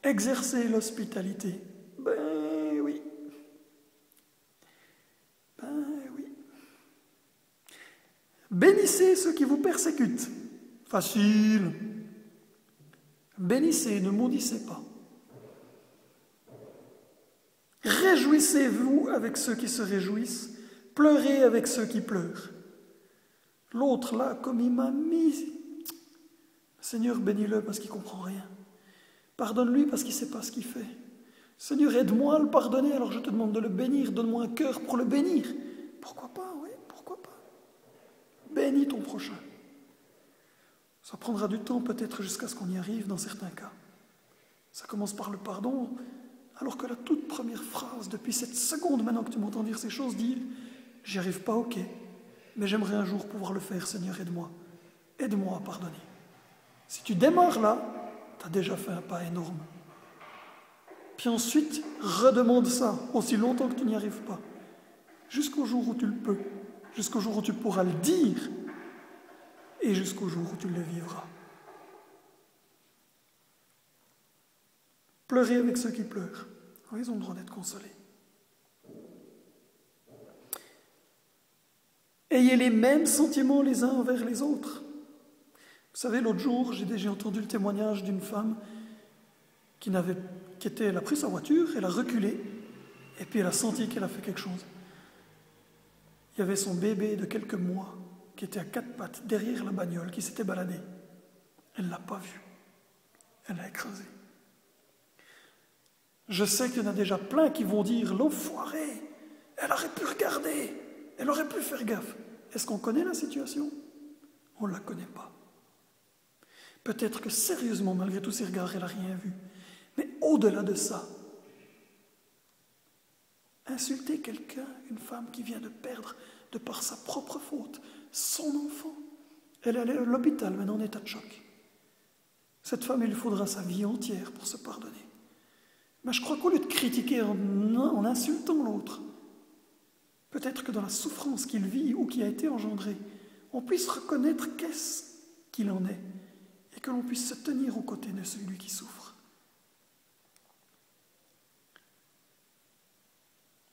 Exercer l'hospitalité. Ben oui. Ben oui. Bénissez ceux qui vous persécutent. Facile. Bénissez, ne maudissez pas. Réjouissez-vous avec ceux qui se réjouissent. Pleurez avec ceux qui pleurent. L'autre là, comme il m'a mis, Seigneur, bénis-le parce qu'il ne comprend rien. Pardonne-lui parce qu'il ne sait pas ce qu'il fait. Seigneur, aide-moi à le pardonner, alors je te demande de le bénir. Donne-moi un cœur pour le bénir. Pourquoi pas, oui, pourquoi pas. Bénis ton prochain. Ça prendra du temps peut-être jusqu'à ce qu'on y arrive dans certains cas. Ça commence par le pardon, alors que la toute première phrase, depuis cette seconde maintenant que tu m'entends dire ces choses, dit « J'y arrive pas, ok, mais j'aimerais un jour pouvoir le faire, Seigneur, aide-moi. Aide-moi à pardonner. » Si tu démarres là, tu as déjà fait un pas énorme. Puis ensuite, redemande ça aussi longtemps que tu n'y arrives pas, jusqu'au jour où tu le peux, jusqu'au jour où tu pourras le dire, et jusqu'au jour où tu le vivras. Pleurez avec ceux qui pleurent. Ils ont le droit d'être consolés. Ayez les mêmes sentiments les uns envers les autres. Vous savez, l'autre jour, j'ai entendu le témoignage d'une femme elle a pris sa voiture, elle a reculé, et puis elle a senti qu'elle a fait quelque chose. Il y avait son bébé de quelques mois qui était à 4 pattes derrière la bagnole, qui s'était baladé. Elle ne l'a pas vu. Elle l'a écrasé. Je sais qu'il y en a déjà plein qui vont dire « L'enfoiré, elle aurait pu regarder, elle aurait pu faire gaffe. » Est-ce qu'on connaît la situation? On ne la connaît pas. Peut-être que sérieusement, malgré tous ces regards, elle n'a rien vu. Mais au-delà de ça, insulter quelqu'un, une femme qui vient de perdre, de par sa propre faute, son enfant, elle est allée à l'hôpital, maintenant en état de choc. Cette femme, il lui faudra sa vie entière pour se pardonner. Mais je crois qu'au lieu de critiquer en insultant l'autre, peut-être que dans la souffrance qu'il vit ou qui a été engendrée, on puisse reconnaître qu'est-ce qu'il en est et que l'on puisse se tenir aux côtés de celui qui souffre.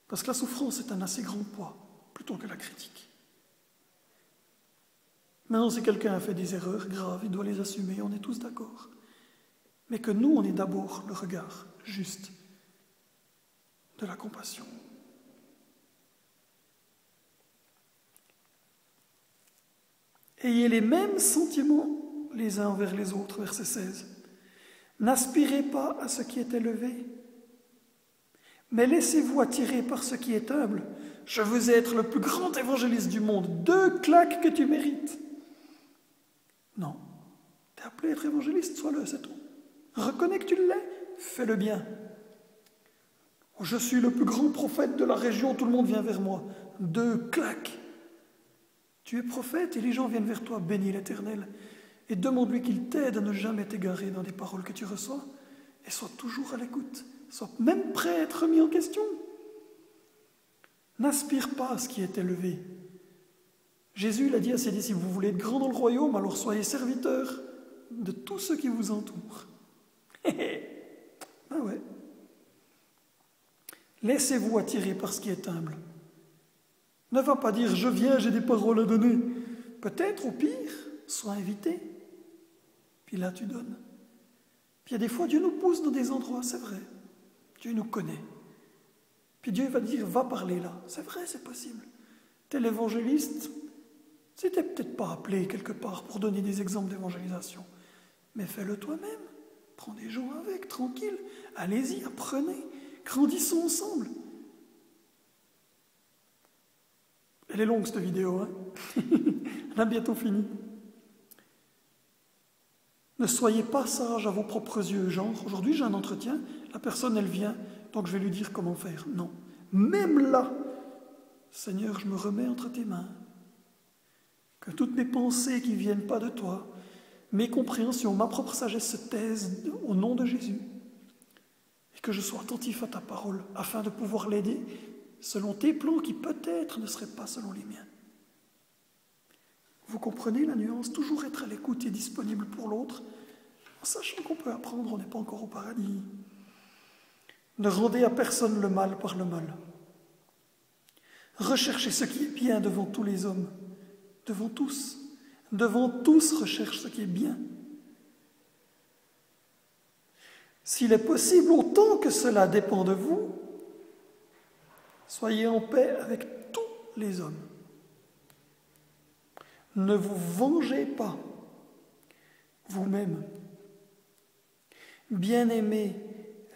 Parce que la souffrance est un assez grand poids, plutôt que la critique. Maintenant, si quelqu'un a fait des erreurs graves, il doit les assumer, on est tous d'accord. Mais que nous, on ait d'abord le regard juste de la compassion. Ayez les mêmes sentiments les uns envers les autres, verset 16. N'aspirez pas à ce qui est élevé, mais laissez-vous attirer par ce qui est humble. Je veux être le plus grand évangéliste du monde. 2 claques que tu mérites. Non. Tu es appelé à être évangéliste, sois-le, c'est tout. Reconnais que tu l'es, fais-le bien. Je suis le plus grand prophète de la région, tout le monde vient vers moi. 2 claques. Tu es prophète et les gens viennent vers toi, bénis l'Éternel. Et demande-lui qu'il t'aide à ne jamais t'égarer dans les paroles que tu reçois. Et sois toujours à l'écoute. Sois même prêt à être remis en question. N'aspire pas à ce qui est élevé. Jésus l'a dit à ses disciples, vous voulez être grand dans le royaume, alors soyez serviteurs de tous ceux qui vous entourent. Ah ouais. Laissez-vous attirer par ce qui est humble. Ne va pas dire, je viens, j'ai des paroles à donner. Peut-être, au pire, sois invité. Puis là, tu donnes. Puis il y a des fois, Dieu nous pousse dans des endroits, c'est vrai. Dieu nous connaît. Puis Dieu va dire, va parler là. C'est vrai, c'est possible. Tel évangéliste, c'était peut-être pas appelé quelque part pour donner des exemples d'évangélisation. Mais fais-le toi-même. Prends des gens avec, tranquille. Allez-y, apprenez. Grandissons ensemble. Elle est longue, cette vidéo. Hein. Elle a bientôt fini. Ne soyez pas sages à vos propres yeux. Genre, aujourd'hui, j'ai un entretien. La personne, elle vient, donc je vais lui dire comment faire. Non. Même là, Seigneur, je me remets entre tes mains. Que toutes mes pensées qui ne viennent pas de toi, mes compréhensions, ma propre sagesse se taisent au nom de Jésus. Et que je sois attentif à ta parole, afin de pouvoir l'aider selon tes plans qui peut-être ne seraient pas selon les miens. Vous comprenez la nuance? Toujours être à l'écoute et disponible pour l'autre, en sachant qu'on peut apprendre, on n'est pas encore au paradis. Ne rendez à personne le mal par le mal. Recherchez ce qui est bien devant tous les hommes, devant tous. Devant tous, recherche ce qui est bien. S'il est possible, autant que cela dépend de vous, soyez en paix avec tous les hommes. Ne vous vengez pas vous-même. Bien-aimés,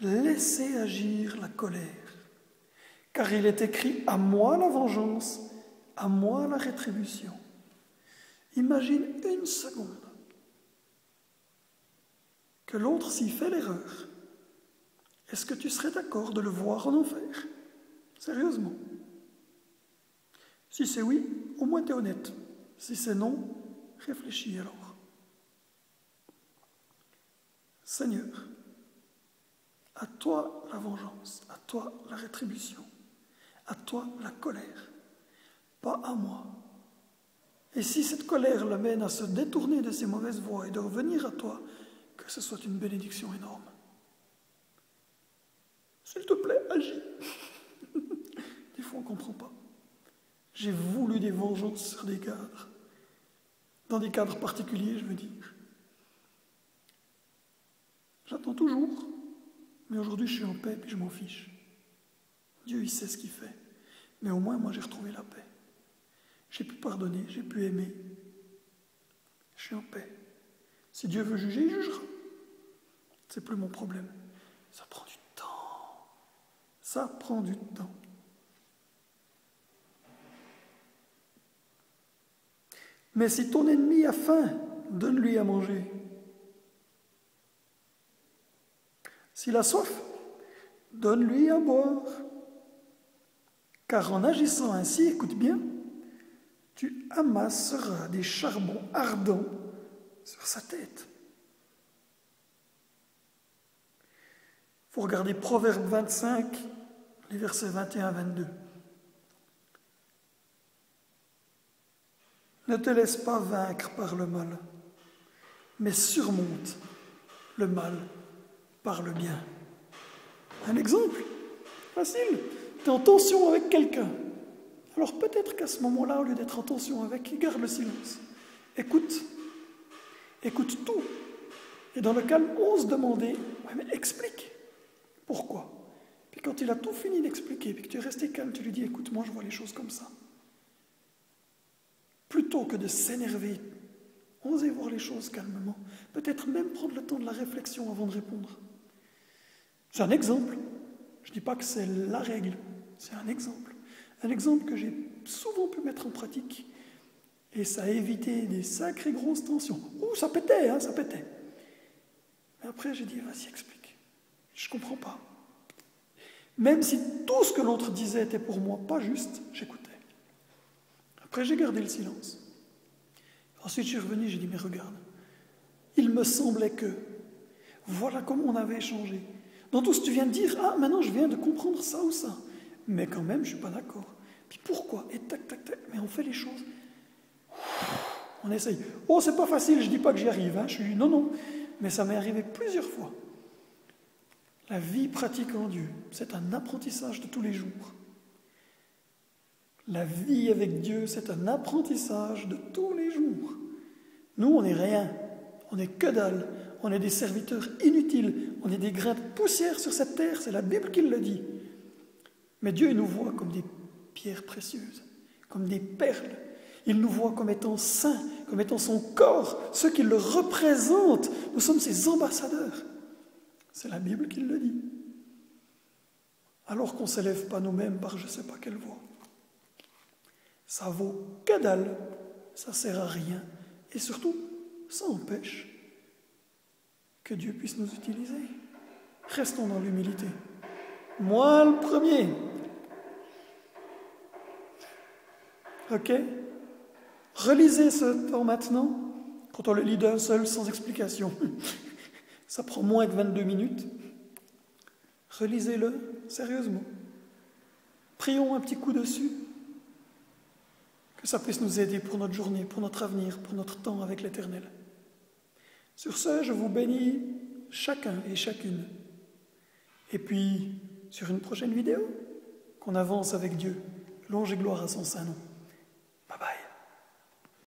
laissez agir la colère, car il est écrit « À moi la vengeance, à moi la rétribution ». Imagine une seconde que l'autre s'y fait l'erreur. Est-ce que tu serais d'accord de le voir en enfer? Sérieusement. Si c'est oui, au moins tu es honnête. Si c'est non, réfléchis alors. Seigneur, à toi la vengeance, à toi la rétribution, à toi la colère, pas à moi. Et si cette colère l'amène à se détourner de ses mauvaises voies et de revenir à toi, que ce soit une bénédiction énorme. S'il te plaît, agis. Des fois, on ne comprend pas. J'ai voulu des vengeances sur des cadres, dans des cadres particuliers, je veux dire. J'attends toujours, mais aujourd'hui, je suis en paix et je m'en fiche. Dieu, il sait ce qu'il fait. Mais au moins, moi, j'ai retrouvé la paix. J'ai pu pardonner, j'ai pu aimer. Je suis en paix. Si Dieu veut juger, il jugera. C'est plus mon problème. Ça prend du temps. Ça prend du temps. Mais si ton ennemi a faim, donne-lui à manger. S'il a soif, donne-lui à boire. Car en agissant ainsi, écoute bien, tu amasseras des charbons ardents sur sa tête. Il faut regarder Proverbe 25, les versets 21-22. Ne te laisse pas vaincre par le mal, mais surmonte le mal par le bien. Un exemple facile. Tu es en tension avec quelqu'un. Alors peut-être qu'à ce moment-là, au lieu d'être en tension avec, il garde le silence. Écoute tout. Et dans le calme, ose demander, ouais, mais explique. Pourquoi? Puis quand il a tout fini d'expliquer, puis que tu es resté calme, tu lui dis, écoute, moi je vois les choses comme ça. Plutôt que de s'énerver, osez voir les choses calmement. Peut-être même prendre le temps de la réflexion avant de répondre. C'est un exemple. Je ne dis pas que c'est la règle, c'est un exemple. Un exemple que j'ai souvent pu mettre en pratique. Et ça a évité des sacrées grosses tensions. Ouh, ça pétait, hein, ça pétait. Mais après, j'ai dit, vas-y, explique. Je ne comprends pas. Même si tout ce que l'autre disait était pour moi pas juste, j'écoutais. Après, j'ai gardé le silence. Ensuite, je suis revenu, j'ai dit, mais regarde, il me semblait que, voilà comment on avait échangé. Dans tout ce que tu viens de dire, ah, maintenant je viens de comprendre ça ou ça. Mais quand même, je ne suis pas d'accord. Puis pourquoi? Et tac, tac, tac, mais on fait les choses. On essaye. Oh, c'est pas facile, je ne dis pas que j'y arrive. Hein. Non, mais ça m'est arrivé plusieurs fois. La vie pratique en Dieu, c'est un apprentissage de tous les jours. La vie avec Dieu, c'est un apprentissage de tous les jours. Nous, on n'est rien, on n'est que dalle, on est des serviteurs inutiles, on est des grains de poussière sur cette terre, c'est la Bible qui le dit. Mais Dieu, il nous voit comme des pierres précieuses, comme des perles. Il nous voit comme étant saints, comme étant son corps, ceux qui le représentent. Nous sommes ses ambassadeurs. C'est la Bible qui le dit. Alors qu'on ne s'élève pas nous-mêmes par je ne sais pas quelle voie. Ça vaut que dalle, ça ne sert à rien. Et surtout, ça empêche que Dieu puisse nous utiliser. Restons dans l'humilité. Moi, le premier. Ok? Relisez ce temps maintenant, quand on le lit d'un seul, sans explication. Ça prend moins que 22 minutes. Relisez-le, sérieusement. Prions un petit coup dessus. Que ça puisse nous aider pour notre journée, pour notre avenir, pour notre temps avec l'Éternel. Sur ce, je vous bénis chacun et chacune. Et puis, sur une prochaine vidéo, qu'on avance avec Dieu. Louange et gloire à son Saint-Nom.